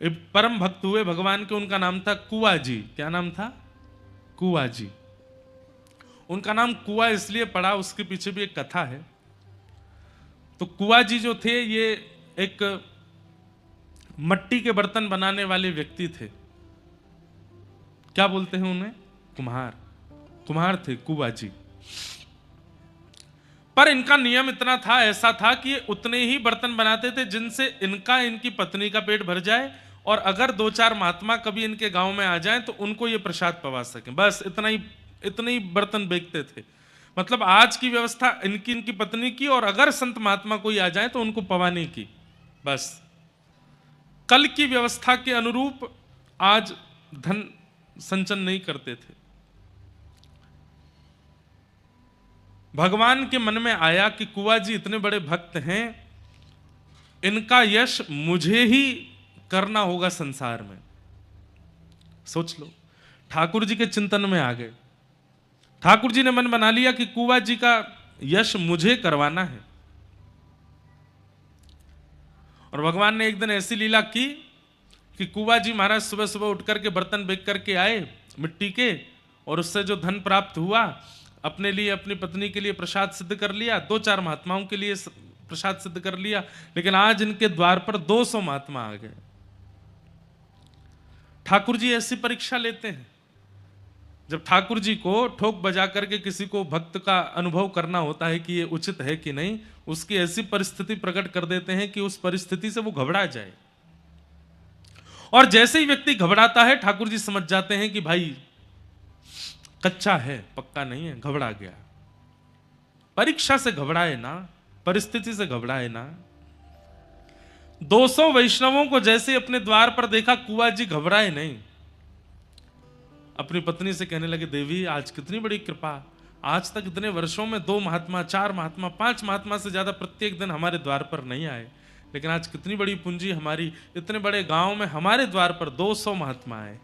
एक परम भक्त हुए भगवान के, उनका नाम था कुआ जी। क्या नाम था? कुआ जी। उनका नाम कुआ इसलिए पड़ा, उसके पीछे भी एक कथा है। तो कुआ जी जो थे, ये एक मट्टी के बर्तन बनाने वाले व्यक्ति थे। क्या बोलते हैं उन्हें? कुम्हार। कुम्हार थे कुआ जी। पर इनका नियम इतना था, ऐसा था कि ये उतने ही बर्तन बनाते थे जिनसे इनका, इनकी पत्नी का पेट भर जाए, और अगर दो चार महात्मा कभी इनके गांव में आ जाएं तो उनको ये प्रसाद पवा सकें। बस इतना ही बर्तन बेचते थे। मतलब आज की व्यवस्था इनकी, इनकी पत्नी की, और अगर संत महात्मा कोई आ जाए तो उनको पवाने की। बस कल की व्यवस्था के अनुरूप आज धन संचन नहीं करते थे। भगवान के मन में आया कि कुआ जी इतने बड़े भक्त हैं, इनका यश मुझे ही करना होगा संसार में। सोच लो, ठाकुर जी के चिंतन में आ गए। ठाकुर जी ने मन बना लिया कि कुआ जी का यश मुझे करवाना है। और भगवान ने एक दिन ऐसी लीला की कि कुआ जी महाराज सुबह सुबह उठ करके बर्तन बेच करके आए मिट्टी के, और उससे जो धन प्राप्त हुआ, अपने लिए, अपनी पत्नी के लिए प्रसाद सिद्ध कर लिया, दो चार महात्माओं के लिए प्रसाद सिद्ध कर लिया। लेकिन आज इनके द्वार पर 200 महात्मा आ गए। ठाकुर जी ऐसी परीक्षा लेते हैं। जब ठाकुर जी को ठोक बजा करके किसी को भक्त का अनुभव करना होता है कि ये उचित है कि नहीं, उसकी ऐसी परिस्थिति प्रकट कर देते हैं कि उस परिस्थिति से वो घबरा जाए। और जैसे ही व्यक्ति घबराता है, ठाकुर जी समझ जाते हैं कि भाई कच्चा है, पक्का नहीं है, घबरा गया। परीक्षा से घबराए ना, परिस्थिति से घबराए ना। 200 वैष्णवों को जैसे अपने द्वार पर देखा, कुआ जी घबराए नहीं। अपनी पत्नी से कहने लगे, देवी आज कितनी बड़ी कृपा, आज तक इतने वर्षों में 2 महात्मा, 4 महात्मा, 5 महात्मा से ज्यादा प्रत्येक दिन हमारे द्वार पर नहीं आए, लेकिन आज कितनी बड़ी पूंजी हमारी, इतने बड़े गांव में हमारे द्वार पर 200 महात्मा आए।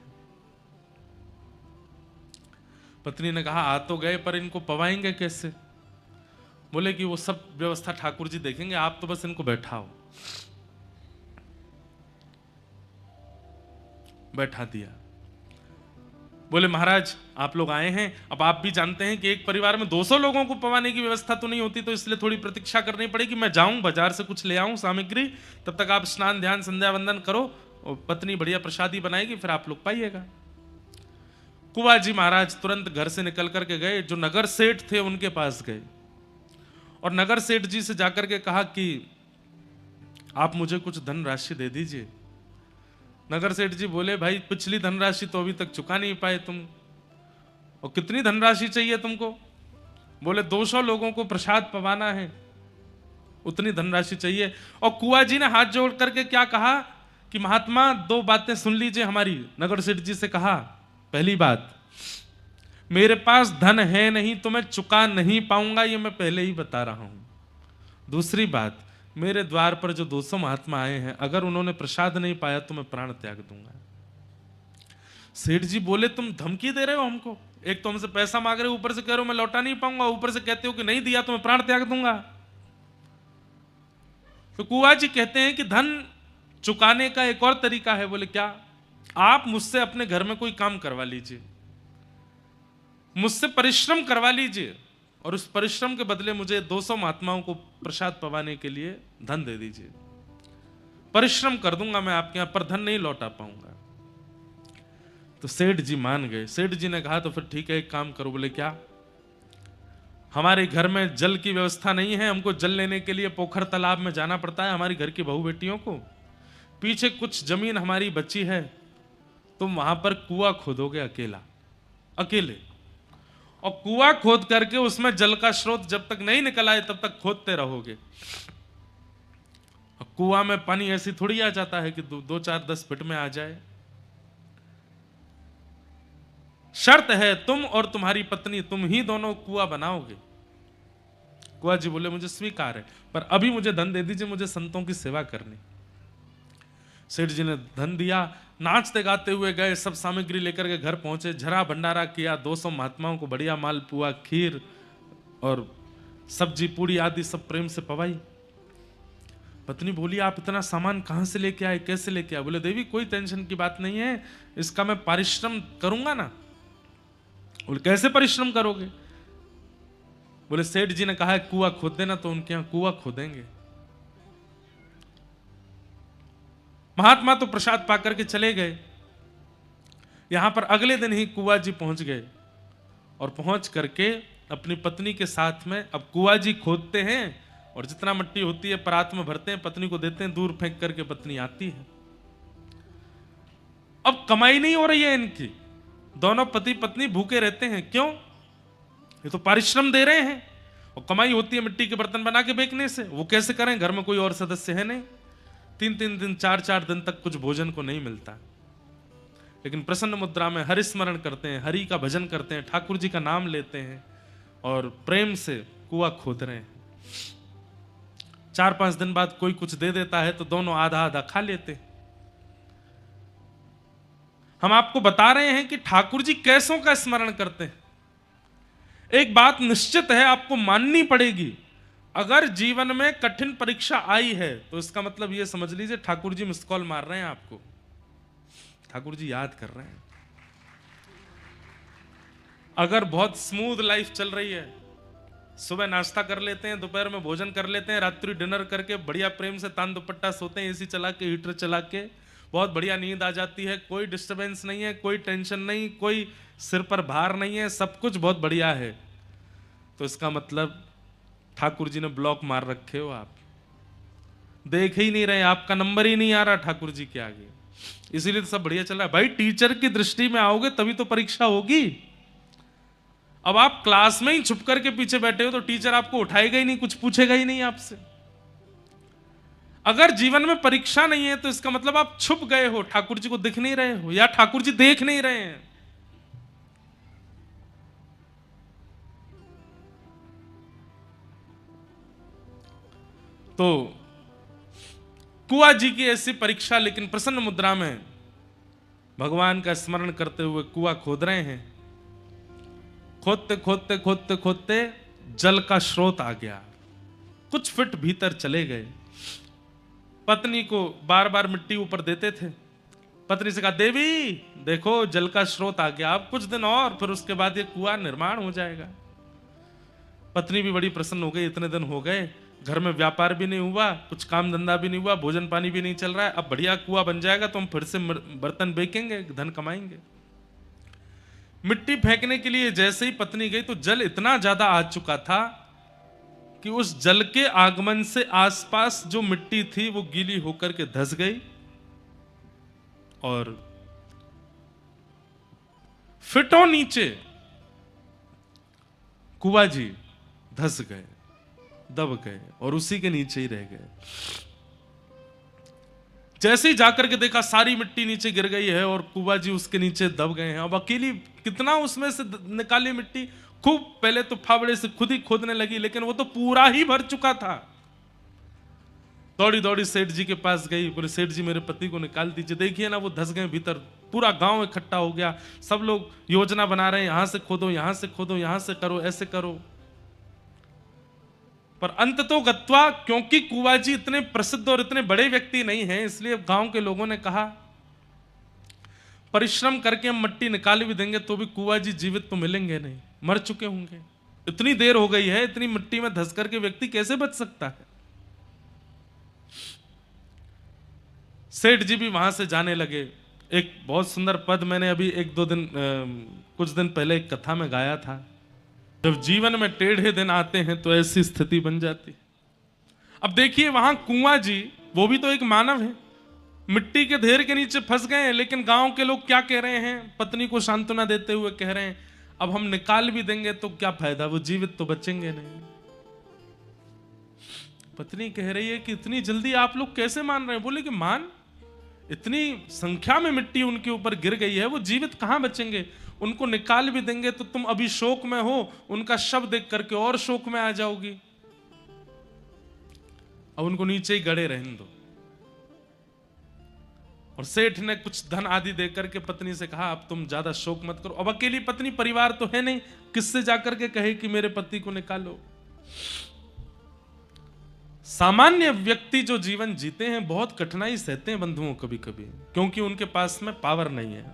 पत्नी ने कहा, आ तो गए, पर इनको पवाएंगे कैसे? बोले कि वो सब व्यवस्था ठाकुर जी देखेंगे, आप तो बस इनको बैठाओ। बैठा दिया। बोले महाराज आप लोग आए हैं, अब आप भी जानते हैं कि एक परिवार में 200 लोगों को पवाने की व्यवस्था तो नहीं होती, तो इसलिए थोड़ी प्रतीक्षा करनी पड़ेगी। मैं जाऊं बाजार से कुछ ले आऊं सामग्री, तब तक आप स्नान ध्यान संध्या वंदन करो, और पत्नी बढ़िया प्रसादी बनाएगी, फिर आप लोग पाइएगा। कुआ जी महाराज तुरंत घर से निकल करके गए, जो नगर सेठ थे उनके पास गए, और नगर सेठ जी से जाकर के कहा कि आप मुझे कुछ धनराशि दे दीजिए। नगर सेठ जी बोले, भाई पिछली धनराशि तो अभी तक चुका नहीं पाए तुम, और कितनी धनराशि चाहिए तुमको? बोले 200 लोगों को प्रसाद पवाना है, उतनी धनराशि चाहिए। और कुआ जी ने हाथ जोड़ करके क्या कहा कि महात्मा 2 बातें सुन लीजिए हमारी। नगर सेठ जी से कहा, पहली बात, मेरे पास धन है नहीं तो मैं चुका नहीं पाऊंगा, ये मैं पहले ही बता रहा हूं। दूसरी बात, मेरे द्वार पर जो 200 महात्मा आए हैं, अगर उन्होंने प्रसाद नहीं पाया तो मैं प्राण त्याग दूंगा। सेठ जी बोले, तुम धमकी दे रहे हो हमको? एक तो हमसे पैसा मांग रहे हो, ऊपर से कह रहे हो मैं लौटा नहीं पाऊंगा, ऊपर से कहते हो कि नहीं दिया तो मैं प्राण त्याग दूंगा। तो कुआ जी कहते हैं कि धन चुकाने का एक और तरीका है। बोले क्या? आप मुझसे अपने घर में कोई काम करवा लीजिए, मुझसे परिश्रम करवा लीजिए, और उस परिश्रम के बदले मुझे 200 महात्माओं को प्रसाद पवाने के लिए धन दे दीजिए। परिश्रम कर दूंगा मैं आपके यहां, पर धन नहीं लौटा पाऊंगा। तो सेठ जी मान गए। सेठ जी ने कहा, तो फिर ठीक है, एक काम करो। बोले क्या? हमारे घर में जल की व्यवस्था नहीं है, हमको जल लेने के लिए पोखर तालाब में जाना पड़ता है हमारी घर की बहू बेटियों को। पीछे कुछ जमीन हमारी बची है, तुम वहां पर कुआं खोदोगे अकेला, अकेले, और कुआं खोद करके उसमें जल का स्रोत जब तक नहीं निकल आए तब तक खोदते रहोगे। कुआं में पानी ऐसी थोड़ी आ जाता है कि 2, 4, 10 फीट में आ जाए। शर्त है तुम और तुम्हारी पत्नी, तुम ही दोनों कुआं बनाओगे। कुआ जी बोले, मुझे स्वीकार है, पर अभी मुझे धन दे दीजिए, मुझे संतों की सेवा करनी। सेठ जी ने धन दिया। नाचते गाते हुए गए, सब सामग्री लेकर के घर पहुंचे, झरा भंडारा किया, 200 महात्माओं को बढ़िया मालपुआ, खीर और सब्जी पूड़ी आदि सब प्रेम से पवाई। पत्नी बोली, आप इतना सामान कहां से लेके आए, कैसे लेके आए? बोले, देवी कोई टेंशन की बात नहीं है, इसका मैं परिश्रम करूंगा ना। बोले, कैसे परिश्रम करोगे? बोले, सेठ जी ने कहा है कुआं खोद देना, तो उनके यहां कुआं खोदेंगे। महात्मा तो प्रसाद पाकर के चले गए। यहां पर अगले दिन ही कुआं जी पहुंच गए और पहुंच करके अपनी पत्नी के साथ में अब कुआं जी खोदते हैं और जितना मिट्टी होती है परात में भरते हैं, पत्नी को देते हैं, दूर फेंक करके पत्नी आती है। अब कमाई नहीं हो रही है इनकी, दोनों पति पत्नी भूखे रहते हैं। क्यों? ये तो परिश्रम दे रहे हैं और कमाई होती है मिट्टी के बर्तन बना के बेचने से। वो कैसे करें? घर में कोई और सदस्य है नहीं, 3-3 दिन 4-4 दिन तक कुछ भोजन को नहीं मिलता। लेकिन प्रसन्न मुद्रा में हरि स्मरण करते हैं, हरि का भजन करते हैं, ठाकुर जी का नाम लेते हैं और प्रेम से कुआं खोद रहे हैं। 4-5 दिन बाद कोई कुछ दे देता है तो दोनों आधा आधा खा लेते हैं। हम आपको बता रहे हैं कि ठाकुर जी कैसों का स्मरण करते हैं। एक बात निश्चित है, आपको माननी पड़ेगी, अगर जीवन में कठिन परीक्षा आई है तो इसका मतलब यह समझ लीजिए ठाकुर जी मिस कॉल मार रहे हैं आपको, ठाकुर जी याद कर रहे हैं। अगर बहुत स्मूथ लाइफ चल रही है, सुबह नाश्ता कर लेते हैं, दोपहर में भोजन कर लेते हैं, रात्रि डिनर करके बढ़िया प्रेम से तान दुपट्टा सोते हैं, एसी चला के, हीटर चला के, बहुत बढ़िया नींद आ जाती है, कोई डिस्टरबेंस नहीं है, कोई टेंशन नहीं, कोई सिर पर भार नहीं है, सब कुछ बहुत बढ़िया है, तो इसका मतलब ठाकुर जी ने ब्लॉक मार रखे हो, आप देख ही नहीं रहे, आपका नंबर ही नहीं आ रहा ठाकुर जी के आगे, इसीलिए तो सब बढ़िया चल रहा है। भाई टीचर की दृष्टि में आओगे तभी तो परीक्षा होगी। अब आप क्लास में ही छुप करके पीछे बैठे हो तो टीचर आपको उठाएगा ही नहीं, कुछ पूछेगा ही नहीं आपसे। अगर जीवन में परीक्षा नहीं है तो इसका मतलब आप छुप गए हो, ठाकुर जी को दिख नहीं रहे हो, या ठाकुर जी देख नहीं रहे हैं। तो कुआं जी की ऐसी परीक्षा, लेकिन प्रसन्न मुद्रा में भगवान का स्मरण करते हुए कुआं खोद रहे हैं। खोदते खोदते खोदते खोदते जल का स्रोत आ गया, कुछ फीट भीतर चले गए। पत्नी को बार बार मिट्टी ऊपर देते थे। पत्नी से कहा, देवी देखो जल का स्रोत आ गया, अब कुछ दिन और फिर उसके बाद ये कुआं निर्माण हो जाएगा। पत्नी भी बड़ी प्रसन्न हो गई, इतने दिन हो गए, घर में व्यापार भी नहीं हुआ, कुछ काम धंधा भी नहीं हुआ, भोजन पानी भी नहीं चल रहा है, अब बढ़िया कुआं बन जाएगा तो हम फिर से बर्तन बेचेंगे, धन कमाएंगे। मिट्टी फेंकने के लिए जैसे ही पत्नी गई तो जल इतना ज्यादा आ चुका था कि उस जल के आगमन से आसपास जो मिट्टी थी वो गीली होकर के धंस गई और फिटों नीचे कुआं जी धंस गए, दब गए और उसी के नीचे ही रह गए। जैसे ही जाकर के देखा सारी मिट्टी नीचे गिर गई है और कुआं जी उसके नीचे दब गए हैं। अब अकेली कितना उसमें से निकाली मिट्टी, खूब पहले तो फावड़े से खुद ही खोदने लगी, लेकिन वो तो पूरा ही भर चुका था। दौड़ी दौड़ी सेठ जी के पास गई, बोले सेठ जी मेरे पति को निकाल दीजिए, देखिए ना वो धंस गए भीतर, पूरा गांव इकट्ठा हो गया, सब लोग योजना बना रहे हैं, यहां से खोदो, यहां से खोदो, यहां से करो, ऐसे करो। पर अंत तो गत्वा, क्योंकि कुआं जी इतने प्रसिद्ध और इतने बड़े व्यक्ति नहीं हैं, इसलिए गांव के लोगों ने कहा परिश्रम करके हम मिट्टी निकाल भी देंगे तो भी कुआं जी जीवित तो मिलेंगे नहीं, मर चुके होंगे। इतनी देर हो गई है, इतनी मिट्टी में धंस करके व्यक्ति कैसे बच सकता है। सेठ जी भी वहां से जाने लगे। एक बहुत सुंदर पद मैंने अभी कुछ दिन पहले एक कथा में गाया था, जब जीवन में टेढ़े दिन आते हैं तो ऐसी स्थिति बन जाती। अब देखिए वहां कुआं जी, वो भी तो एक मानव है, मिट्टी के ढेर के नीचे फंस गए हैं, लेकिन गांव के लोग क्या कह रहे हैं, पत्नी को सांत्वना देते हुए कह रहे हैं अब हम निकाल भी देंगे तो क्या फायदा, वो जीवित तो बचेंगे नहीं। पत्नी कह रही है कि इतनी जल्दी आप लोग कैसे मान रहे हैं? बोले कि मान, इतनी संख्या में मिट्टी उनके ऊपर गिर गई है, वो जीवित कहां बचेंगे, उनको निकाल भी देंगे तो तुम अभी शोक में हो, उनका शव देख करके और शोक में आ जाओगी, अब उनको नीचे ही गड़े रहने दो। और सेठ ने कुछ धन आदि देकर के पत्नी से कहा अब तुम ज्यादा शोक मत करो। अब अकेली पत्नी, परिवार तो है नहीं, किससे जाकर के कहे कि मेरे पति को निकालो। सामान्य व्यक्ति जो जीवन जीते हैं बहुत कठिनाई सहते हैं बंधुओं कभी कभी, क्योंकि उनके पास में पावर नहीं है,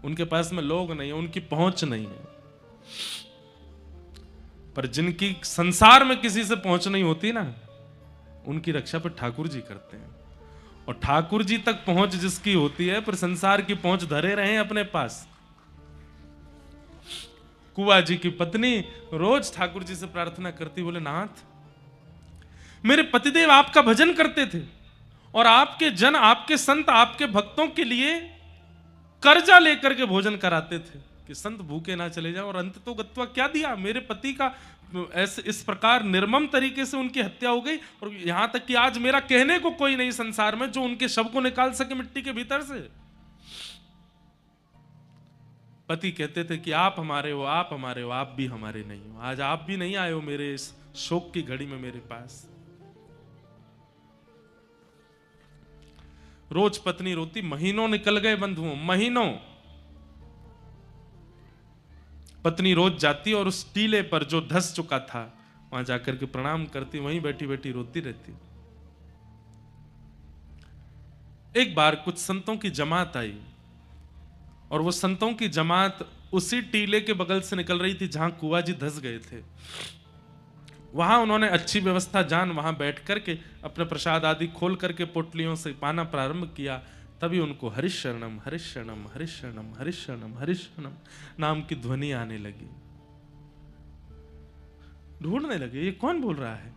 उनके पास में लोग नहीं है, उनकी पहुंच नहीं है। पर जिनकी संसार में किसी से पहुंच नहीं होती ना, उनकी रक्षा पर ठाकुर जी करते हैं। और ठाकुर जी तक पहुंच जिसकी होती है, पर संसार की पहुंच धरे रहे अपने पास। कुआ जी की पत्नी रोज ठाकुर जी से प्रार्थना करती, बोले नाथ मेरे पतिदेव आपका भजन करते थे और आपके जन, आपके संत, आपके भक्तों के लिए कर्जा लेकर के भोजन कराते थे कि संत भूखे ना चले जाए, और अंत तो गत्वा क्या दिया, मेरे पति का ऐसे इस प्रकार निर्मम तरीके से उनकी हत्या हो गई, और यहां तक कि आज मेरा कहने को कोई नहीं संसार में जो उनके शव को निकाल सके मिट्टी के भीतर से। पति कहते थे कि आप हमारे हो, आप हमारे हो, आप भी हमारे नहीं हो। आज आप भी नहीं आए हो मेरे इस शोक की घड़ी में मेरे पास। रोज पत्नी रोती, महीनों निकल गए बंधुओं, महीनों। पत्नी रोज जाती और उस टीले पर जो धस चुका था वहां जाकर के प्रणाम करती, वहीं बैठी बैठी रोती रहती। एक बार कुछ संतों की जमात आई और वो संतों की जमात उसी टीले के बगल से निकल रही थी जहां कुआ जी धस गए थे। वहां उन्होंने अच्छी व्यवस्था जान वहां बैठ करके अपने प्रसाद आदि खोल करके पोटलियों से पाना प्रारंभ किया। तभी उनको हरिशरणम हरिशरणम हरिशरणम हरिशरणम हरिशरणम नाम की ध्वनि आने लगी। ढूंढने लगे ये कौन बोल रहा है,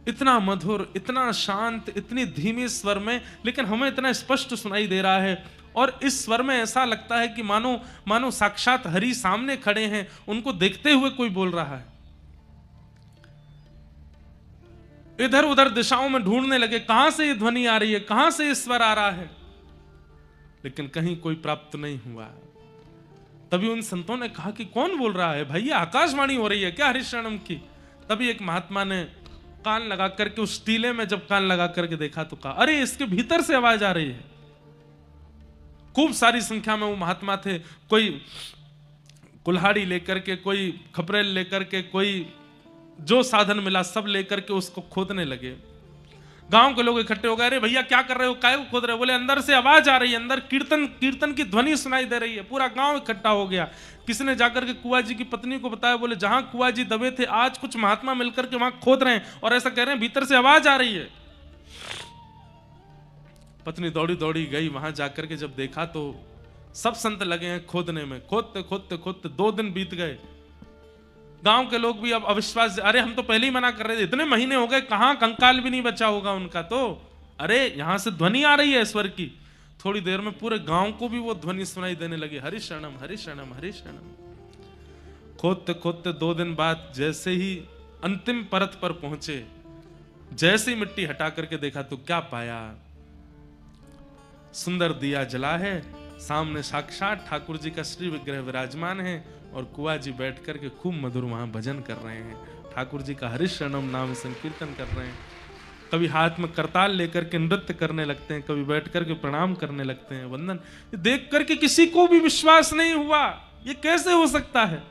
इतना मधुर, इतना शांत, इतनी धीमी स्वर में, लेकिन हमें इतना स्पष्ट सुनाई दे रहा है। और इस स्वर में ऐसा लगता है कि मानो मानो साक्षात हरि सामने खड़े हैं, उनको देखते हुए कोई बोल रहा है। इधर उधर दिशाओं में ढूंढने लगे, कहां से ये ध्वनि आ रही है, कहां से ये स्वर आ रहा है, लेकिन कहीं कोई प्राप्त नहीं हुआ। तभी उन संतों ने कहा कि कौन बोल रहा है भाई, ये आकाशवाणी हो रही है क्या हरिशरणम की। तभी एक महात्मा ने कान लगा करके उस टीले में जब कान लगा करके देखा तो कहा, अरे इसके भीतर से आवाज आ रही है। खूब सारी संख्या में वो महात्मा थे, कोई कुल्हाड़ी लेकर के, कोई खपरेल लेकर के, कोई जो साधन मिला सब लेकर के उसको खोदने लगे। गांव के लोग इकट्ठे हो गए, अरे भैया क्या कर रहे हो, काय को खोद रहे हो। बोले अंदर से आवाज आ रही है, अंदर कीर्तन कीर्तन की ध्वनि सुनाई दे रही है। पूरा गांव इकट्ठा हो गया। किसी ने जाकर के कुआ जी की पत्नी को बताया, बोले जहां कुआ जी दबे थे आज कुछ महात्मा मिलकर के वहां खोद रहे हैं और ऐसा कह रहे हैं भीतर से आवाज आ रही है। पत्नी दौड़ी दौड़ी गई, वहां जाकर के जब देखा तो सब संत लगे हैं खोदने में। खोदते खोदते खोदते 2 दिन बीत गए। गांव के लोग भी अब अविश्वास, अरे हम तो पहले ही मना कर रहे थे, इतने महीने हो गए, कहां कंकाल भी नहीं बचा होगा उनका तो। अरे यहां से ध्वनि आ रही है स्वर की। थोड़ी देर में पूरे गांव को भी वो ध्वनि सुनाई देने लगी, हरिशरणम हरिशरणम हरिशरणम। खोदते खोदते 2 दिन बाद जैसे ही अंतिम परत पर पहुंचे, जैसे ही मिट्टी हटा करके देखा तो क्या पाया, सुंदर दिया जला है, सामने साक्षात ठाकुर जी का श्री विग्रह विराजमान है और कुआ जी बैठ करके खूब मधुर वहां भजन कर रहे हैं, ठाकुर जी का हरिशरणम नाम संकीर्तन कर रहे हैं। कभी हाथ में करताल लेकर के नृत्य करने लगते हैं, कभी बैठ करके प्रणाम करने लगते हैं, वंदन। देख करके किसी को भी विश्वास नहीं हुआ, ये कैसे हो सकता है।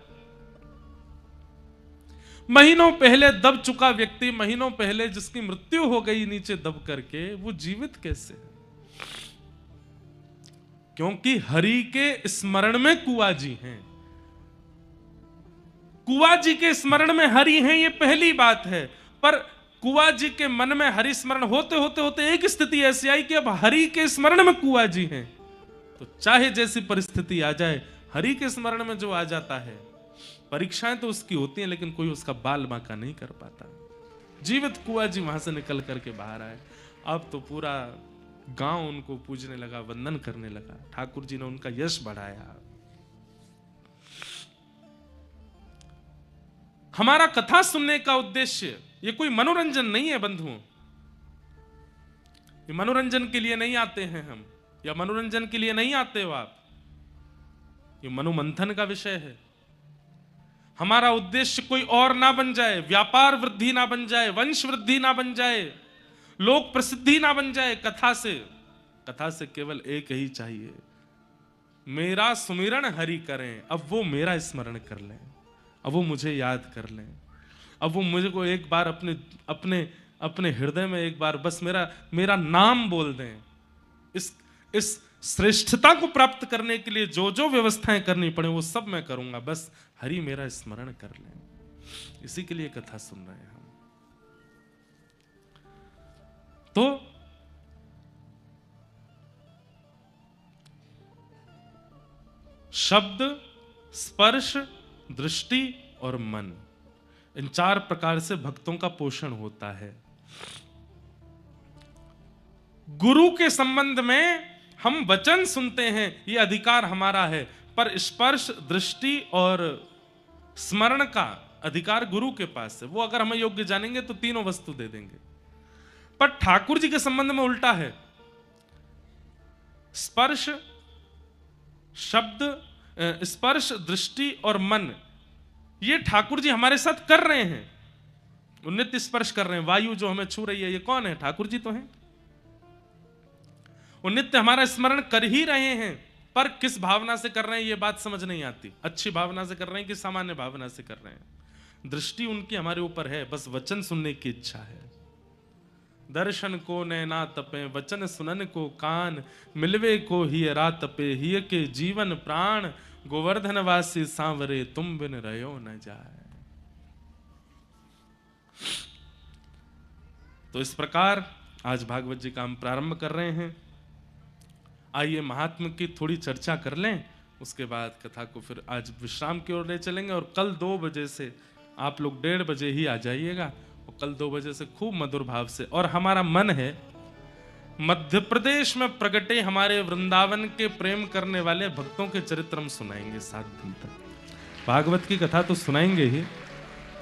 महीनों पहले दब चुका व्यक्ति, महीनों पहले जिसकी मृत्यु हो गई नीचे दब करके, वो जीवित कैसे है। क्योंकि हरि के स्मरण में कुआ जी हैं। कुआ जी के स्मरण में हरि हैं, ये पहली बात है। पर कुआ जी के मन में हरि स्मरण होते होते होते एक स्थिति ऐसी आई कि अब हरि के स्मरण में कुआ जी हैं, तो चाहे जैसी परिस्थिति आ जाए, हरि के स्मरण में जो आ जाता है, परीक्षाएं तो उसकी होती हैं लेकिन कोई उसका बाल बांका नहीं कर पाता। जीवित कुआ जी वहां से निकल करके बाहर आए। अब तो पूरा गांव उनको पूजने लगा, वंदन करने लगा। ठाकुर जी ने उनका यश बढ़ाया। हमारा कथा सुनने का उद्देश्य ये कोई मनोरंजन नहीं है बंधुओं। ये मनोरंजन के लिए नहीं आते हैं हम, या मनोरंजन के लिए नहीं आते हो आप। ये मनोमंथन का विषय है। हमारा उद्देश्य कोई और ना बन जाए, व्यापार वृद्धि ना बन जाए, वंश वृद्धि ना बन जाए, लोक प्रसिद्धि ना बन जाए। कथा से केवल एक ही चाहिए, मेरा सुमिरन हरि करें। अब वो मेरा स्मरण कर लें, अब वो मुझे याद कर लें, अब वो मुझे को एक बार अपने हृदय में एक बार बस मेरा नाम बोल दें। इस श्रेष्ठता को प्राप्त करने के लिए जो जो व्यवस्थाएं करनी पड़े वो सब मैं करूंगा, बस हरि मेरा स्मरण कर लें। इसी के लिए कथा सुन रहे हैं हम। तो शब्द, स्पर्श, दृष्टि और मन, इन 4 प्रकार से भक्तों का पोषण होता है। गुरु के संबंध में हम वचन सुनते हैं, ये अधिकार हमारा है, पर स्पर्श, दृष्टि और स्मरण का अधिकार गुरु के पास है। वो अगर हमें योग्य जानेंगे तो तीनों वस्तु दे देंगे। पर ठाकुर जी के संबंध में उल्टा है। स्पर्श, शब्द, स्पर्श, दृष्टि और मन, ये ठाकुर जी हमारे साथ कर रहे हैं। वो नित्य स्पर्श कर रहे हैं। वायु जो हमें छू रही है, ये कौन है? ठाकुर जी तो हैं। वो नित्य हमारा स्मरण कर ही रहे हैं, पर किस भावना से कर रहे हैं ये बात समझ नहीं आती। अच्छी भावना से कर रहे हैं कि सामान्य भावना से कर रहे हैं। दृष्टि उनकी हमारे ऊपर है, बस वचन सुनने की इच्छा है। दर्शन को नैना तपे, वचन सुनन को कान, मिलवे को ही रात तपे, हिय के जीवन प्राण, गोवर्धन वासी सांवरे, तुम बिन रहो न जाए। तो इस प्रकार आज भागवत जी का हम प्रारंभ कर रहे हैं। आइए महात्म की थोड़ी चर्चा कर लें, उसके बाद कथा को फिर आज विश्राम की ओर ले चलेंगे। और कल 2 बजे से, आप लोग 1:30 बजे ही आ जाइएगा, और कल 2 बजे से खूब मधुर भाव से। और हमारा मन है मध्य प्रदेश में प्रगटे हमारे वृंदावन के प्रेम करने वाले भक्तों के चरित्र हम सुनाएंगे 7 दिन तक। भागवत की कथा तो सुनाएंगे ही,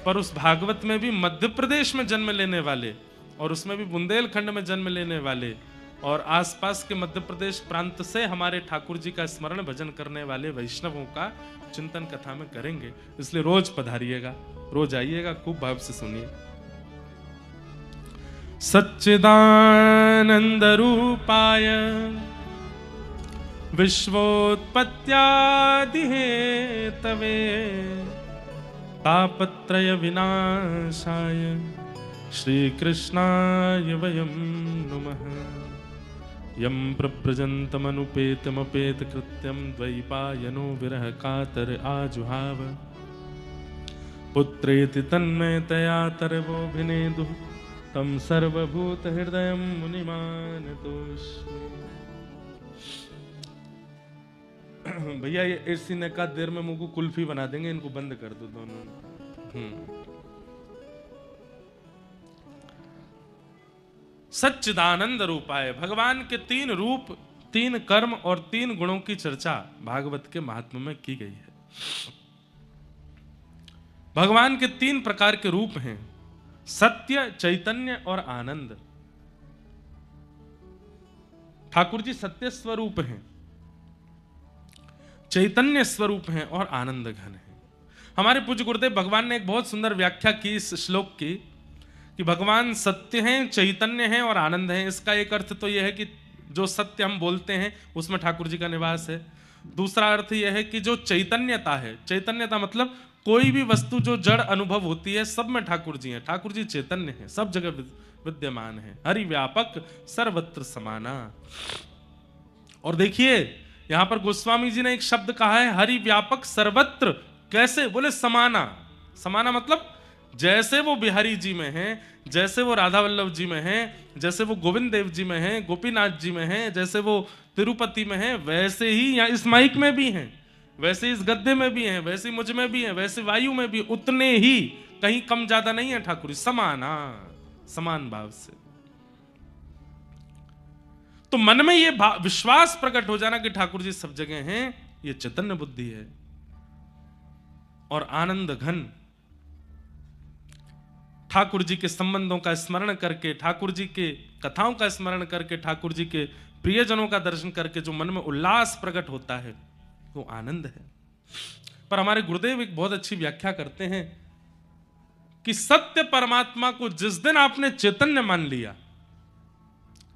पर उस भागवत में भी मध्य प्रदेश में जन्म लेने वाले, और उसमें भी बुंदेलखंड में जन्म लेने वाले, और आसपास के मध्य प्रदेश प्रांत से हमारे ठाकुर जी का स्मरण भजन करने वाले वैष्णवों का चिंतन कथा में करेंगे। इसलिए रोज पधारिएगा, रोज आइएगा, खूब भाव से सुनिए। सच्चिदानंद रूपाय विश्वोत्पत्त्यादि हेतवे तापत्रय विनाशाय श्रीकृष्णाय वयं नुमः। यं प्रव्रजन्तमनुपेतमपेत कृत्यं द्वैपायनो विरह कातर आजुहाव। पुत्रेति तन्मयतया तरवोऽभिनेदुः तं सर्वभूत हृदयं मुनिमानतोऽस्मि। भैया ये एसी ने कहा देर में मुझको कुल्फी बना देंगे, इनको बंद कर दो दोनों। सच्चिदानंद रूपाय, भगवान के 3 रूप, 3 कर्म और 3 गुणों की चर्चा भागवत के महात्म्य में की गई है। भगवान के 3 प्रकार के रूप हैं, सत्य, चैतन्य और आनंद। ठाकुर जी सत्य स्वरूप हैं, चैतन्य स्वरूप हैं और आनंद घन हैं। हमारे पूज्य गुरुदेव भगवान ने एक बहुत सुंदर व्याख्या की इस श्लोक की, कि भगवान सत्य हैं, चैतन्य हैं और आनंद हैं। इसका एक अर्थ तो यह है कि जो सत्य हम बोलते हैं उसमें ठाकुर जी का निवास है। दूसरा अर्थ यह है कि जो चैतन्यता है, चैतन्यता मतलब कोई भी वस्तु जो जड़ अनुभव होती है सब में ठाकुर जी हैं। ठाकुर जी चैतन्य हैं, सब जगह विद्यमान है, हरि व्यापक सर्वत्र समाना। और देखिए यहां पर गोस्वामी जी ने एक शब्द कहा है, हरि व्यापक सर्वत्र। कैसे? बोले समाना। समाना मतलब जैसे वो बिहारी जी में हैं, जैसे वो राधा वल्लभ जी में हैं, जैसे वो गोविंद देव जी में हैं, गोपीनाथ जी में हैं, जैसे वो तिरुपति में हैं, वैसे ही यहाँ इस माइक में भी हैं, वैसे इस गद्दे में भी हैं, वैसे मुझ में भी हैं, वैसे वायु में भी, उतने ही, कहीं कम ज्यादा नहीं है ठाकुर जी, समाना, समान भाव से। तो मन में ये विश्वास प्रकट हो जाना कि ठाकुर जी सब जगह हैं, ये चैतन्य बुद्धि है। और आनंद घन, ठाकुर जी के संबंधों का स्मरण करके, ठाकुर जी के कथाओं का स्मरण करके, ठाकुर जी के प्रियजनों का दर्शन करके जो मन में उल्लास प्रकट होता है वो आनंद है। पर हमारे गुरुदेव एक बहुत अच्छी व्याख्या करते हैं कि सत्य परमात्मा को जिस दिन आपने चैतन्य मान लिया,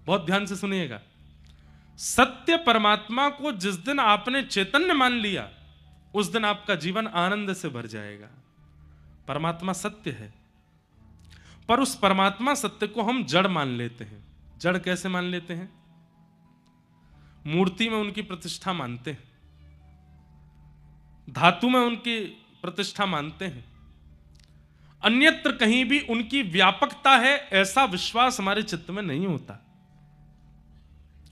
बहुत ध्यान से सुनिएगा, सत्य परमात्मा को जिस दिन आपने चैतन्य मान लिया उस दिन आपका जीवन आनंद से भर जाएगा। परमात्मा सत्य है, पर उस परमात्मा सत्य को हम जड़ मान लेते हैं। जड़ कैसे मान लेते हैं? मूर्ति में उनकी प्रतिष्ठा मानते हैं, धातु में उनकी प्रतिष्ठा मानते हैं, अन्यत्र कहीं भी उनकी व्यापकता है ऐसा विश्वास हमारे चित्त में नहीं होता।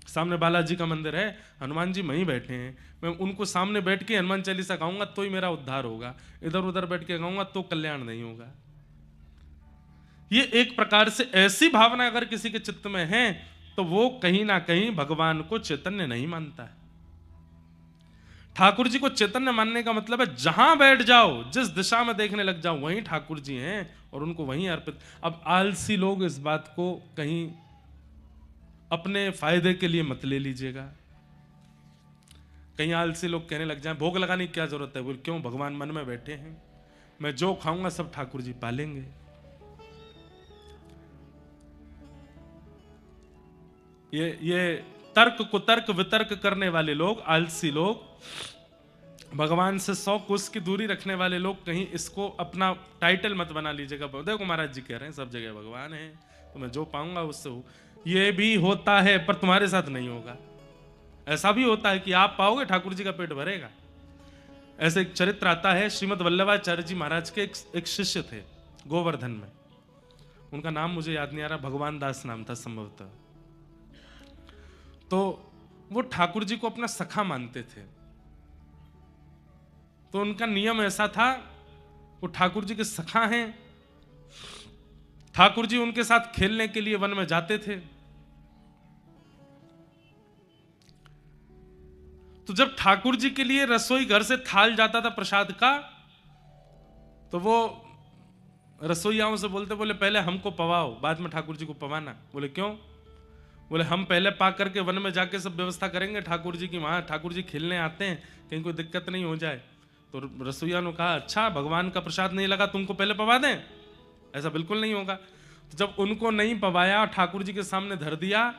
सामने बालाजी का मंदिर है, हनुमान जी वहीं बैठे हैं, मैं उनको सामने बैठ के हनुमान चालीसा गाऊंगा तो ही मेरा उद्धार होगा, इधर उधर बैठ के गाऊंगा तो कल्याण नहीं होगा। ये एक प्रकार से ऐसी भावना अगर किसी के चित्त में है तो वो कहीं ना कहीं भगवान को चैतन्य नहीं मानता है। ठाकुर जी को चैतन्य मानने का मतलब है जहां बैठ जाओ, जिस दिशा में देखने लग जाओ, वहीं ठाकुर जी हैं और उनको वहीं अर्पित। अब आलसी लोग इस बात को कहीं अपने फायदे के लिए मत ले लीजिएगा। कहीं आलसी लोग कहने लग जाएं भोग लगाने की क्या जरूरत है, बोल क्यों, भगवान मन में बैठे हैं, मैं जो खाऊंगा सब ठाकुर जी पालेंगे। ये तर्क कुतर्क वितर्क करने वाले लोग, आलसी लोग, भगवान से 100 कोस की दूरी रखने वाले लोग, कहीं इसको अपना टाइटल मत बना लीजिएगा। देखो महाराज जी कह रहे हैं सब जगह भगवान है तो मैं जो पाऊंगा उससे हो। ये भी होता है पर तुम्हारे साथ नहीं होगा। ऐसा भी होता है कि आप पाओगे ठाकुर जी का पेट भरेगा। ऐसे एक चरित्र आता है, श्रीमद वल्लभाचार्य जी महाराज के एक शिष्य थे गोवर्धन में, उनका नाम मुझे याद नहीं आ रहा, भगवान दास नाम था संभवतः। तो वो ठाकुर जी को अपना सखा मानते थे। तो उनका नियम ऐसा था, वो ठाकुर जी के सखा हैं, ठाकुर जी उनके साथ खेलने के लिए वन में जाते थे। तो जब ठाकुर जी के लिए रसोई घर से थाल जाता था प्रसाद का, तो वो रसोइयाओं से बोलते, बोले पहले हमको पवाओ बाद में ठाकुर जी को पवाना। बोले क्यों? बोले हम पहले पा करके वन में जाके सब व्यवस्था करेंगे ठाकुर जी की, वहां ठाकुर जी खेलने आते हैं, कहीं कोई दिक्कत नहीं हो जाए। तो रसोइया ने कहा अच्छा भगवान का प्रसाद नहीं लगा तुमको पहले पवा दें? ऐसा बिल्कुल नहीं होगा। तो जब उनको नहीं पवाया, ठाकुर जी के सामने धर दिया,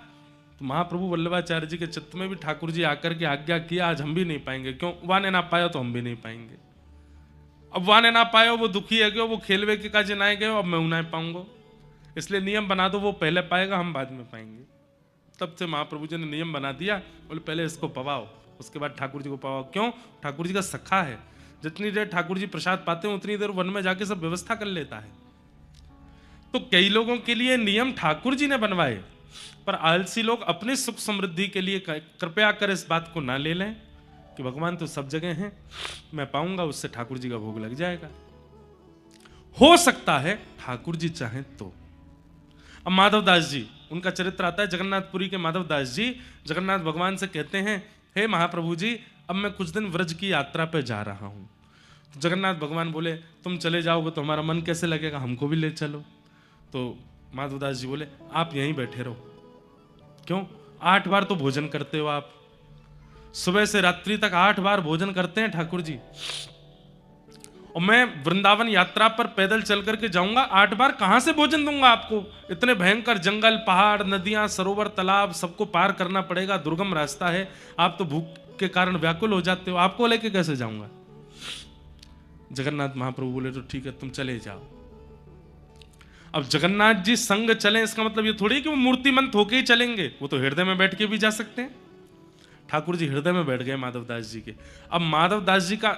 तो महाप्रभु वल्लभाचार्य जी के चित्त में भी ठाकुर जी आकर के आज्ञा किया आज हम भी नहीं पाएंगे। क्यों? वाने ना पाया तो हम भी नहीं पाएंगे। अब वाने ना पायो वो दुखी है क्यों, वो खेलवे के काजे ना गए, अब मैं उन्हें पाऊंगा, इसलिए नियम बना दो वो पहले पाएगा हम बाद में पाएंगे। तब से महाप्रभु जी ने नियम बना दिया, बोले पहले इसको पवाओ उसके बाद ठाकुर जी को पवाओ। क्यों? ठाकुर जी का सखा है, जितनी देर ठाकुर जी प्रसाद पाते हैं उतनी देर वन में जाके सब व्यवस्था कर लेता है। तो कई लोगों के लिए नियम ठाकुर जी ने बनवाए, पर आलसी लोग अपनी सुख समृद्धि के लिए कृपया कर इस बात को ना ले लें कि भगवान तो सब जगह हैं, मैं पाऊंगा उससे ठाकुर जी का भोग लग जाएगा। हो सकता है ठाकुर जी चाहें तो। अब माधवदास जी, उनका चरित्र आता है, जगन्नाथपुरी के माधवदास जी जगन्नाथ भगवान से कहते हैं हे महाप्रभु जी अब मैं कुछ दिन व्रज की यात्रा पे जा रहा हूं। तो जगन्नाथ भगवान बोले तुम चले जाओगे तो हमारा मन कैसे लगेगा, हमको भी ले चलो। तो माधवदास जी बोले आप यहीं बैठे रहो। क्यों? 8 बार तो भोजन करते हो आप, सुबह से रात्रि तक 8 बार भोजन करते हैं ठाकुर जी, और मैं वृंदावन यात्रा पर पैदल चल करके जाऊंगा, 8 बार कहां से भोजन दूंगा आपको? इतने भयंकर जंगल, पहाड़, नदियां, सरोवर, तालाब सबको पार करना पड़ेगा, दुर्गम रास्ता है, आप तो भूख के कारण व्याकुल हो जाते हो, आपको लेके कैसे जाऊंगा? जगन्नाथ महाप्रभु बोले तो ठीक है तुम चले जाओ। अब जगन्नाथ जी संग चले इसका मतलब ये थोड़ी कि वो मूर्तिमंत होके ही चलेंगे, वो तो हृदय में बैठ के भी जा सकते हैं। ठाकुर जी हृदय में बैठ गए माधवदास जी के। अब माधवदास जी का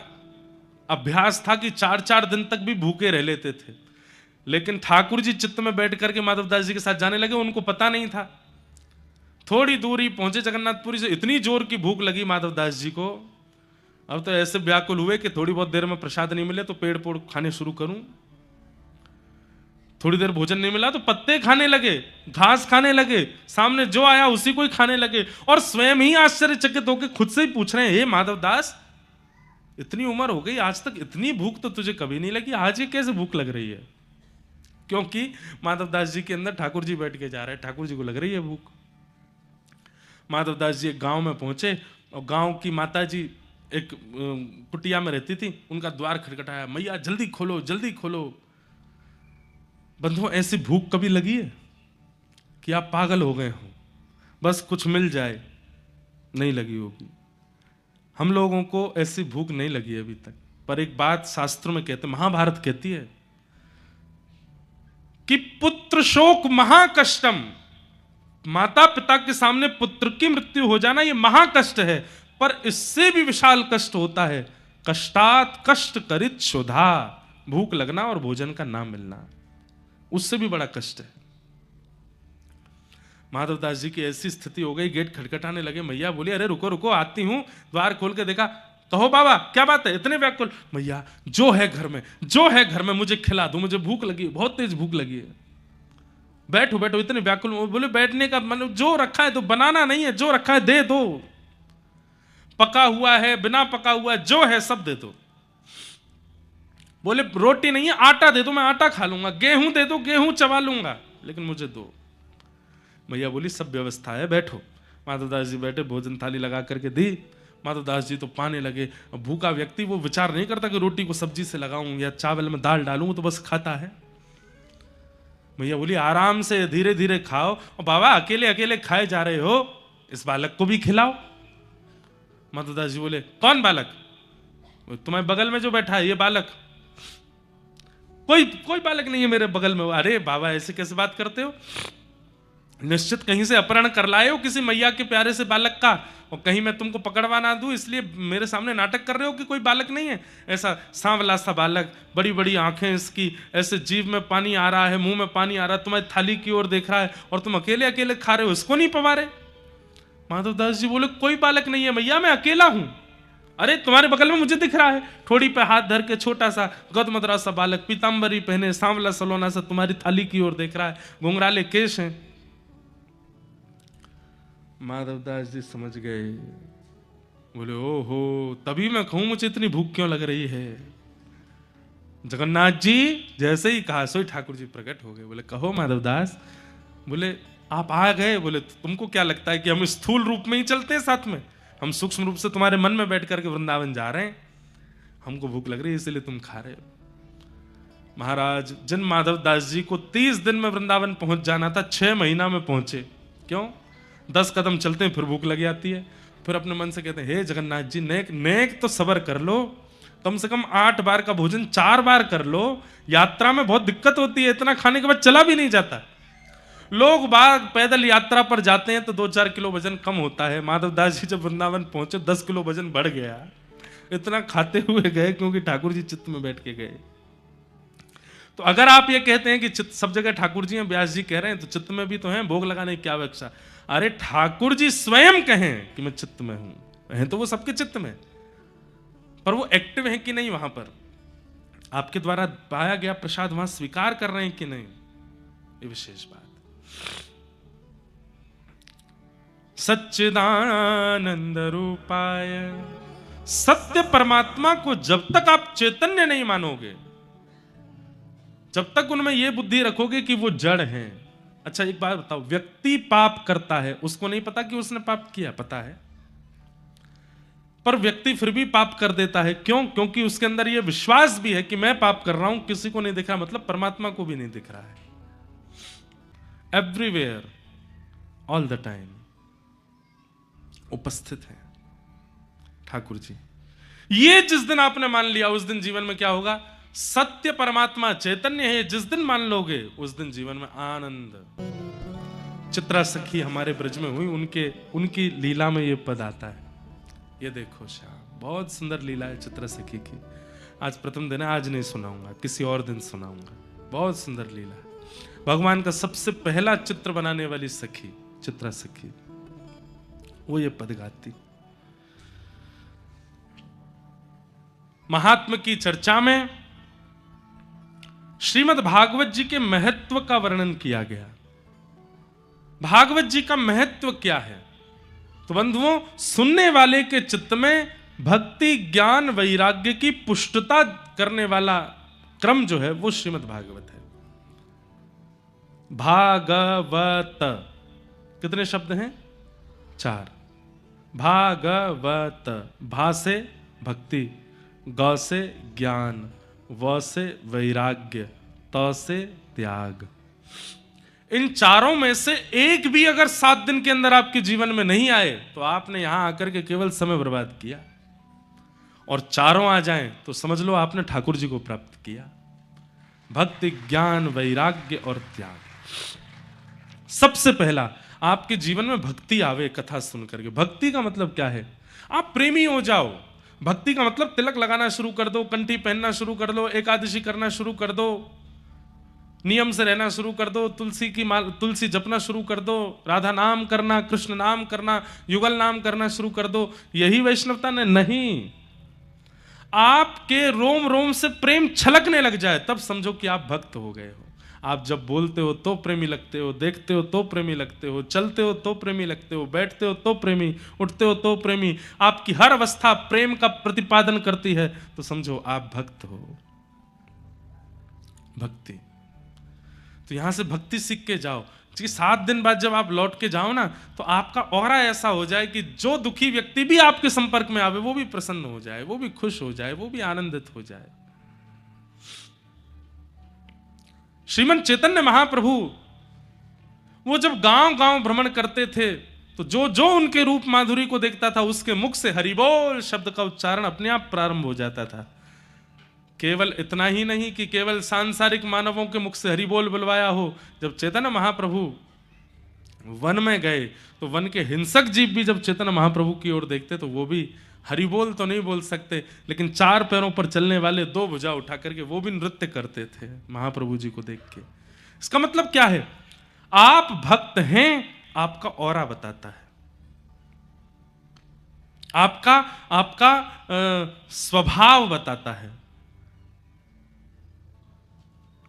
अभ्यास था कि 4-4 दिन तक भी भूखे रह लेते थे, लेकिन ठाकुर जी चित्त में बैठ करके माधवदास जी के साथ जाने लगे, उनको पता नहीं था। थोड़ी दूरी पहुंचे जगन्नाथपुरी से, इतनी जोर की भूख लगी माधवदास जी को, अब तो ऐसे व्याकुल हुए कि थोड़ी बहुत देर में प्रसाद नहीं मिले तो पेड़ पोड़ खाने शुरू करूं। थोड़ी देर भोजन नहीं मिला तो पत्ते खाने लगे, घास खाने लगे, सामने जो आया उसी को ही खाने लगे, और स्वयं ही आश्चर्यचकित होकर खुद से ही पूछ रहे हैं हे माधवदास इतनी उम्र हो गई आज तक इतनी भूख तो तुझे कभी नहीं लगी, आज ये कैसे भूख लग रही है? क्योंकि माधवदास जी के अंदर ठाकुर जी बैठ के जा रहे हैं, ठाकुर जी को लग रही है भूख। माधवदास जी एक गांव में पहुंचे और गांव की माता जी एक कुटिया में रहती थी, उनका द्वार खटखटाया, मैया जल्दी खोलो जल्दी खोलो। बंधुओं ऐसी भूख कभी लगी है कि आप पागल हो गए हो, बस कुछ मिल जाए? नहीं लगी होगी। हम लोगों को ऐसी भूख नहीं लगी अभी तक, पर एक बात शास्त्रों में कहते, महाभारत कहती है कि पुत्र शोक महाकष्टम, माता पिता के सामने पुत्र की मृत्यु हो जाना ये महाकष्ट है, पर इससे भी विशाल कष्ट होता है कष्टात कष्ट करित शोधा, भूख लगना और भोजन का ना मिलना, उससे भी बड़ा कष्ट है। माधवदास जी की ऐसी स्थिति हो गई, गेट खटखटाने लगे। मैया बोली अरे रुको रुको आती हूं। द्वार खोल के देखा, कहो बाबा क्या बात है, इतने व्याकुल। मैया जो है घर में, जो है घर में मुझे खिला दो, मुझे भूख लगी, बहुत तेज भूख लगी है। बैठो बैठो, इतने व्याकुल। बोले बैठने का मन, जो रखा है तो बनाना नहीं है, जो रखा है दे दो, पका हुआ है बिना पका हुआ है, जो है सब दे दो। बोले रोटी नहीं है, आटा दे दो, मैं आटा खा लूंगा, गेहूं दे दो, गेहूं चबा लूंगा, लेकिन मुझे दो। मैया बोली सब व्यवस्था है, बैठो। माधवदास जी बैठे, भोजन थाली लगा करके दी। माधवदास जी तो पाने लगे। अब भूखा व्यक्ति वो विचार नहीं करता कि रोटी को सब्जी से लगाऊं या चावल में दाल डालूं, तो बस खाता है। मैया बोली आराम से धीरे धीरे खाओ, और बाबा अकेले अकेले खाए जा रहे हो, इस बालक को भी खिलाओ। माधवदास जी बोले कौन बालक? तुम्हारे बगल में जो बैठा है ये बालक? कोई बालक नहीं है मेरे बगल में। अरे बाबा ऐसे कैसे बात करते हो, निश्चित कहीं से अपहरण कर लाए हो किसी मैया के प्यारे से बालक का, और कहीं मैं तुमको पकड़वा ना दूं इसलिए मेरे सामने नाटक कर रहे हो कि कोई बालक नहीं है। ऐसा सांवला सा बालक, बड़ी बड़ी आंखें इसकी, ऐसे जीभ में पानी आ रहा है, मुंह में पानी आ रहा है, तुम्हारी थाली की ओर देख रहा है, और तुम अकेले अकेले खा रहे हो, इसको नहीं पवा रहे। माधवदास जी बोले कोई बालक नहीं है मैया, मैं अकेला हूं। अरे तुम्हारे बगल में मुझे दिख रहा है, ठोड़ी पे हाथ धर के छोटा सा गदमदरा सा बालक, पीताम्बरी पहने, सांवला सलोना सा तुम्हारी थाली की ओर देख रहा है, घुंघराले केश हैं। माधवदास जी समझ गए, बोले ओहो, तभी मैं कहूं मुझे इतनी भूख क्यों लग रही है। जगन्नाथ जी जैसे ही कहा सोई ठाकुर जी प्रकट हो गए। बोले कहो माधवदास। बोले आप आ गए। बोले तुमको क्या लगता है कि हम स्थूल रूप में ही चलते हैं साथ में? हम सूक्ष्म रूप से तुम्हारे मन में बैठ करके वृंदावन जा रहे हैं, हमको भूख लग रही है इसलिए तुम खा रहे हो। महाराज जिन माधवदास जी को 30 दिन में वृंदावन पहुंच जाना था, 6 महीना में पहुंचे। क्यों? 10 कदम चलते हैं फिर भूख लग जाती है, फिर अपने मन से कहते हैं हे जगन्नाथ जी नेक नेक तो सबर कर लो, कम से कम 8 बार का भोजन 4 बार कर लो, यात्रा में बहुत दिक्कत होती है, इतना खाने के बाद चला भी नहीं जाता। लोग बाग पैदल यात्रा पर जाते हैं तो 2-4 किलो वजन कम होता है। माधवदास जी जब वृंदावन पहुंचे 10 किलो वजन बढ़ गया। इतना खाते हुए गए क्योंकि ठाकुर जी चित्त में बैठ के गए। तो अगर आप ये कहते हैं कि चित्त सब जगह ठाकुर जी हैं, व्यास जी कह रहे हैं, तो चित्त में भी तो हैं, भोग लगाने की क्या अपेक्षा। अरे ठाकुर जी स्वयं कहें कि मैं चित्त में हूं, हैं तो वो सबके चित्त में, पर वो एक्टिव हैं कि नहीं, वहां पर आपके द्वारा पाया गया प्रसाद वहां स्वीकार कर रहे हैं कि नहीं, ये विशेष बात। सच्चिदानंद रूपाय, सत्य परमात्मा को जब तक आप चैतन्य नहीं मानोगे, जब तक उनमें यह बुद्धि रखोगे कि वो जड़ हैं। अच्छा एक बात बताओ, व्यक्ति पाप करता है, उसको नहीं पता कि उसने पाप किया, पता है, पर व्यक्ति फिर भी पाप कर देता है। क्यों? क्योंकि उसके अंदर यह विश्वास भी है कि मैं पाप कर रहा हूं, किसी को नहीं दिख रहा, मतलब परमात्मा को भी नहीं दिख रहा है। एवरीवेयर ऑल द टाइम उपस्थित है ठाकुर जी। ये जिस दिन आपने मान लिया उस दिन जीवन में क्या होगा? सत्य परमात्मा चैतन्य है, जिस दिन मान लोगे उस दिन जीवन में आनंद। चित्रा सखी हमारे ब्रज में हुई, उनकी लीला में ये पद आता है। ये देखो श्याम, बहुत सुंदर लीला है चित्रा सखी की। आज प्रथम दिन है, आज नहीं सुनाऊंगा, किसी और दिन सुनाऊंगा। बहुत सुंदर लीला है। भगवान का सबसे पहला चित्र बनाने वाली सखी चित्रा सखी, वो ये पद गाती। महात्मा की चर्चा में श्रीमद् भागवत जी के महत्व का वर्णन किया गया। भागवत जी का महत्व क्या है? तो बंधुओं, सुनने वाले के चित्त में भक्ति ज्ञान वैराग्य की पुष्टता करने वाला क्रम जो है वो श्रीमद् भागवत है। भागवत कितने शब्द हैं? 4। भागवत, भा से भक्ति, ग से ज्ञान, व से वैराग्य, त से त्याग। इन चारों में से एक भी अगर 7 दिन के अंदर आपके जीवन में नहीं आए तो आपने यहां आकर के केवल समय बर्बाद किया, और चारों आ जाएं तो समझ लो आपने ठाकुर जी को प्राप्त किया। भक्ति, ज्ञान, वैराग्य और त्याग। सबसे पहला आपके जीवन में भक्ति आवे कथा सुन करके। भक्ति का मतलब क्या है? आप प्रेमी हो जाओ। भक्ति का मतलब तिलक लगाना शुरू कर दो, कंठी पहनना शुरू कर दो, एकादशी करना शुरू कर दो, नियम से रहना शुरू कर दो, तुलसी जपना शुरू कर दो, राधा नाम करना, कृष्ण नाम करना, युगल नाम करना शुरू कर दो। यही वैष्णवता ने? नहीं। आपके रोम रोम से प्रेम छलकने लग जाए तब समझो कि आप भक्त हो गए हो। आप जब बोलते हो तो प्रेमी लगते हो, देखते हो तो प्रेमी लगते हो, चलते हो तो प्रेमी लगते हो, बैठते हो तो प्रेमी, उठते हो तो प्रेमी, आपकी हर अवस्था प्रेम का प्रतिपादन करती है, तो समझो आप भक्त हो। भक्ति, तो यहां से भक्ति सीख के जाओ कि 7 दिन बाद जब आप लौट के जाओ ना, तो आपका ऑरा ऐसा हो जाए कि जो दुखी व्यक्ति भी आपके संपर्क में आवे वो भी प्रसन्न हो जाए, वो भी खुश हो जाए, वो भी आनंदित हो जाए। श्रीमन चैतन्य महाप्रभु वो जब गांव गांव भ्रमण करते थे तो जो जो उनके रूप माधुरी को देखता था उसके मुख से हरिबोल शब्द का उच्चारण अपने आप प्रारंभ हो जाता था। केवल इतना ही नहीं कि केवल सांसारिक मानवों के मुख से हरिबोल बुलवाया हो, जब चैतन्य महाप्रभु वन में गए तो वन के हिंसक जीव भी जब चैतन्य महाप्रभु की ओर देखते तो वो भी हरिबोल तो नहीं बोल सकते, लेकिन 4 पैरों पर चलने वाले 2 भुजा उठा करके वो भी नृत्य करते थे महाप्रभु जी को देख के। इसका मतलब क्या है? आप भक्त हैं, आपका ऑरा बताता है, आपका स्वभाव बताता है,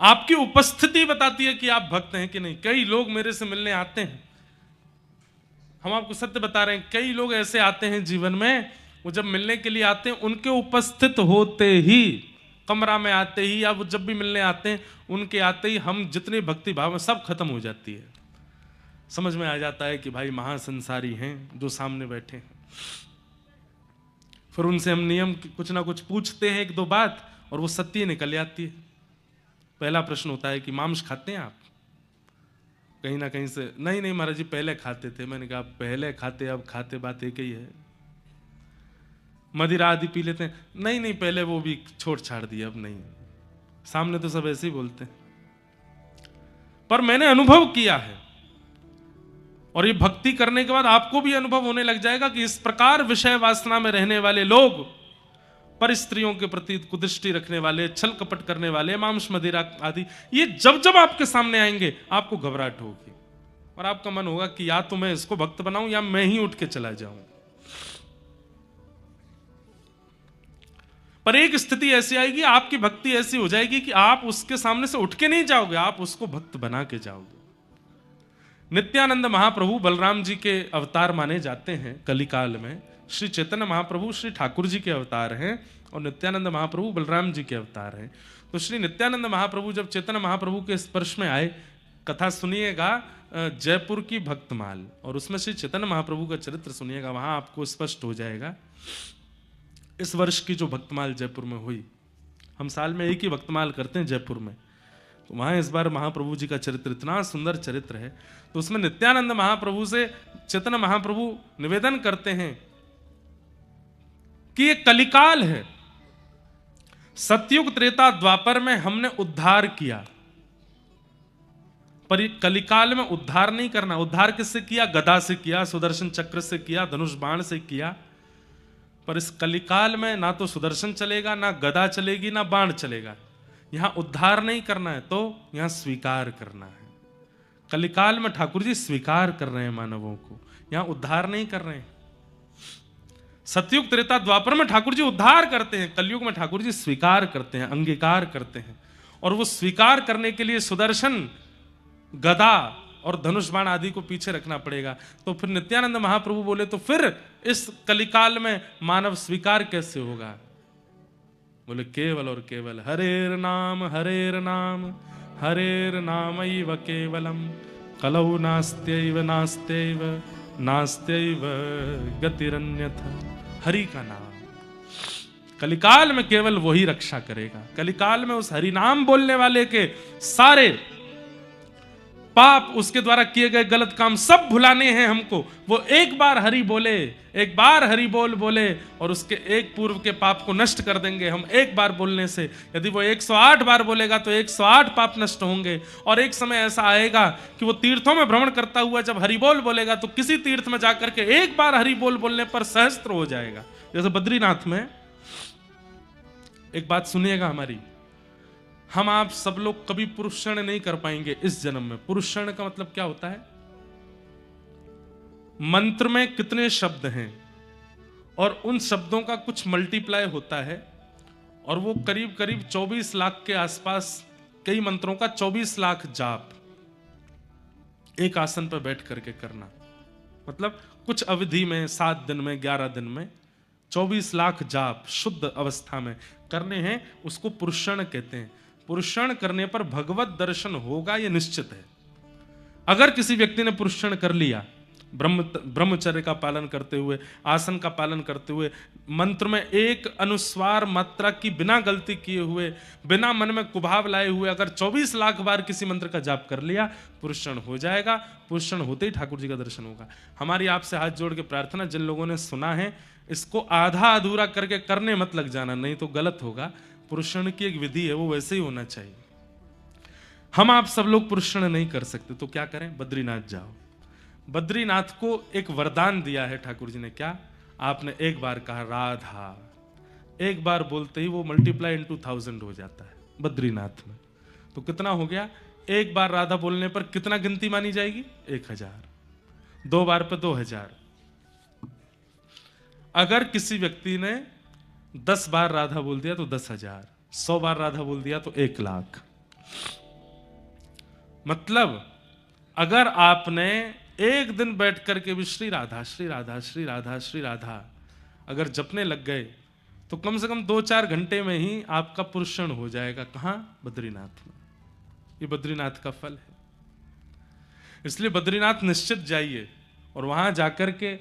आपकी उपस्थिति बताती है कि आप भक्त हैं कि नहीं। कई लोग मेरे से मिलने आते हैं, हम आपको सत्य बता रहे हैं, कई लोग ऐसे आते हैं जीवन में, वो जब मिलने के लिए आते हैं उनके उपस्थित होते ही, कमरा में आते ही, या वो जब भी मिलने आते हैं उनके आते ही हम जितने भक्ति भाव में सब खत्म हो जाती है। समझ में आ जाता है कि भाई महासंसारी हैं जो सामने बैठे हैं। फिर उनसे हम नियम कुछ ना कुछ पूछते हैं 1-2 बात और वो सत्य निकल जाती है। पहला प्रश्न होता है कि मांस खाते हैं आप? कहीं ना कहीं से नहीं महाराज जी पहले खाते थे। मैंने कहा पहले खाते अब खाते बात एक ही है। मदिरा आदि पी लेते हैं? नहीं पहले वो भी छोड़ छाड़ दिया, अब नहीं। सामने तो सब ऐसे ही बोलते हैं, पर मैंने अनुभव किया है और ये भक्ति करने के बाद आपको भी अनुभव होने लग जाएगा कि इस प्रकार विषय वासना में रहने वाले लोग, पर स्त्रियों के प्रति कुदृष्टि रखने वाले, छल कपट करने वाले, मांस मदिरा आदि, ये जब जब आपके सामने आएंगे आपको घबराहट होगी और आपका मन होगा कि या तो मैं इसको भक्त बनाऊं या मैं ही उठ के चला जाऊं। पर एक स्थिति ऐसी आएगी, आपकी भक्ति ऐसी हो जाएगी कि आप उसके सामने से उठ के नहीं जाओगे, आप उसको भक्त बना के जाओगे। नित्यानंद महाप्रभु बलराम जी के अवतार माने जाते हैं कलिकाल में। श्री चैतन्य महाप्रभु श्री ठाकुर जी के अवतार हैं और नित्यानंद महाप्रभु बलराम जी के अवतार हैं। तो श्री नित्यानंद महाप्रभु जब चैतन्य महाप्रभु के स्पर्श में आए, कथा सुनिएगा जयपुर की भक्तमाल, और उसमें श्री चैतन्य महाप्रभु का चरित्र सुनिएगा, वहां आपको स्पष्ट हो जाएगा। इस वर्ष की जो भक्तमाल जयपुर में हुई, हम साल में एक ही भक्तमाल करते हैं जयपुर में, तो वहां इस बार महाप्रभु जी का चरित्र इतना सुंदर चरित्र है। तो उसमें नित्यानंद महाप्रभु से चैतन्य महाप्रभु निवेदन करते हैं कि ये कलिकाल है, सतयुग त्रेता द्वापर में हमने उद्धार किया, पर ये कलिकाल में उद्धार नहीं करना। उद्धार किससे किया? गदा से किया, सुदर्शन चक्र से किया, धनुष बाण से किया। पर इस कलिकाल में ना तो सुदर्शन चलेगा, ना गदा चलेगी, ना बाण चलेगा। यहां उद्धार नहीं करना है, तो यहां स्वीकार करना है। कलिकाल में ठाकुर जी स्वीकार कर रहे हैं मानवों को, यहां उद्धार नहीं कर रहे हैं। सतयुग त्रेता द्वापर में ठाकुर जी उद्धार करते हैं, कलयुग में ठाकुर जी स्वीकार करते हैं, अंगीकार करते हैं। और वो स्वीकार करने के लिए सुदर्शन, गदा और धनुष बाण आदि को पीछे रखना पड़ेगा। तो फिर नित्यानंद महाप्रभु बोले, तो फिर इस कलिकाल में मानव स्वीकार कैसे होगा? बोले केवल और केवल हरेर नाम हरेर नामैव केवलम कलौ नास्त्यैव नास्त्यैव नास्त्यैव गतिरन्यथा। हरि का नाम कलिकाल में केवल वही रक्षा करेगा। कलिकाल में उस हरि नाम बोलने वाले के सारे पाप, उसके द्वारा किए गए गलत काम सब भुलाने हैं हमको। वो एक बार हरि बोले, एक बार हरि बोल बोले और उसके एक पूर्व के पाप को नष्ट कर देंगे हम एक बार बोलने से। यदि वो 108 बार बोलेगा तो 108 पाप नष्ट होंगे। और एक समय ऐसा आएगा कि वो तीर्थों में भ्रमण करता हुआ जब हरि बोल बोलेगा तो किसी तीर्थ में जाकर के एक बार हरि बोल बोलने पर सहस्त्र हो जाएगा। जैसे बद्रीनाथ में, एक बात सुनिएगा हमारी, हम आप सब लोग कभी पुरुषण नहीं कर पाएंगे इस जन्म में। पुरुषण का मतलब क्या होता है? मंत्र में कितने शब्द हैं और उन शब्दों का कुछ मल्टीप्लाई होता है और वो करीब करीब 24 लाख के आसपास, कई मंत्रों का 24 लाख जाप एक आसन पर बैठ करके करना। मतलब कुछ अवधि में 7 दिन में 11 दिन में 24 लाख जाप शुद्ध अवस्था में करने हैं, उसको पुरुषण कहते हैं। पुरुषण करने पर भगवत दर्शन होगा, यह निश्चित है। अगर किसी व्यक्ति ने पुरुषण कर लिया, ब्रह्मचर्य का पालन करते हुए, आसन का पालन करते हुए, मंत्र में एक अनुस्वार मात्रा की बिना गलती किए हुए, बिना मन में कुभाव लाए हुए अगर 24 लाख बार किसी मंत्र का जाप कर लिया, पुरुषण हो जाएगा। पुरुषण होते ही ठाकुर जी का दर्शन होगा। हमारी आपसे हाथ जोड़ के प्रार्थना, जिन लोगों ने सुना है इसको आधा अधूरा करके करने मत लग जाना, नहीं तो गलत होगा। पुरुषण की एक विधि है, वो वैसे ही होना चाहिए। हम आप सब लोग पुरुषण नहीं कर सकते तो क्या करें? बद्रीनाथ जाओ। बद्रीनाथ को एक वरदान दिया है ठाकुर जी ने। क्या? आपने एक बार कहा राधा, एक बार बोलते ही वो मल्टीप्लाई इनटू 1000 हो जाता है बद्रीनाथ में। तो कितना हो गया? एक बार राधा बोलने पर कितना गिनती मानी जाएगी? 1000। 2 बार पे 2000। अगर किसी व्यक्ति ने 10 बार राधा बोल दिया तो 10,000, 100 बार राधा बोल दिया तो 1,00,000। मतलब अगर आपने एक दिन बैठ करके भी श्री राधा श्री राधा श्री राधा श्री राधा अगर जपने लग गए तो कम से कम 2-4 घंटे में ही आपका पुरुषण हो जाएगा। कहां? बद्रीनाथ में। ये बद्रीनाथ का फल है। इसलिए बद्रीनाथ निश्चित जाइए और वहां जाकर के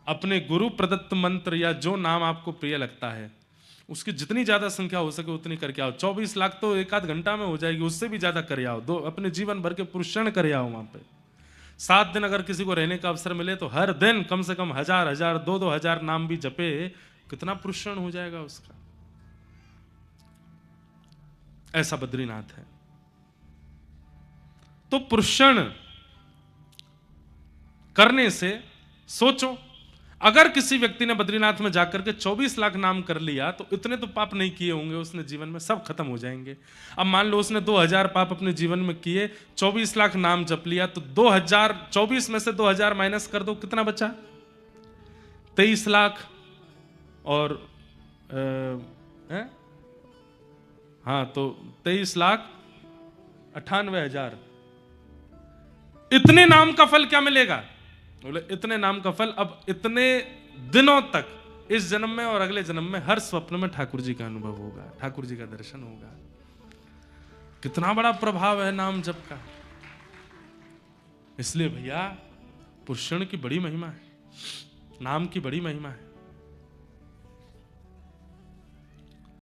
अपने गुरु प्रदत्त मंत्र या जो नाम आपको प्रिय लगता है उसकी जितनी ज्यादा संख्या हो सके उतनी करके आओ। 24 लाख तो 1 आध घंटा में हो जाएगी, उससे भी ज्यादा कर आओ। अपने जीवन भर के पुरुषण कर आओ वहां पे। 7 दिन अगर किसी को रहने का अवसर मिले तो हर दिन कम से कम 1000, 2,000 नाम भी जपे, कितना पुरुषण हो जाएगा उसका। ऐसा बद्रीनाथ है। तो पुरुषण करने से सोचो, अगर किसी व्यक्ति ने बद्रीनाथ में जाकर के 24 लाख नाम कर लिया तो इतने तो पाप नहीं किए होंगे उसने जीवन में, सब खत्म हो जाएंगे। अब मान लो उसने 2000 पाप अपने जीवन में किए, 24 लाख नाम जप लिया तो 2000, 24 में से 2000 माइनस कर दो, कितना बचा? 23 लाख और हाँ तो 23,98,000। इतने नाम का फल क्या मिलेगा? बोले इतने नाम का फल अब इतने दिनों तक इस जन्म में और अगले जन्म में हर स्वप्न में ठाकुर जी का अनुभव होगा, ठाकुर जी का दर्शन होगा। कितना बड़ा प्रभाव है नाम जप का। इसलिए भैया पुरुषण की बड़ी महिमा है, नाम की बड़ी महिमा है।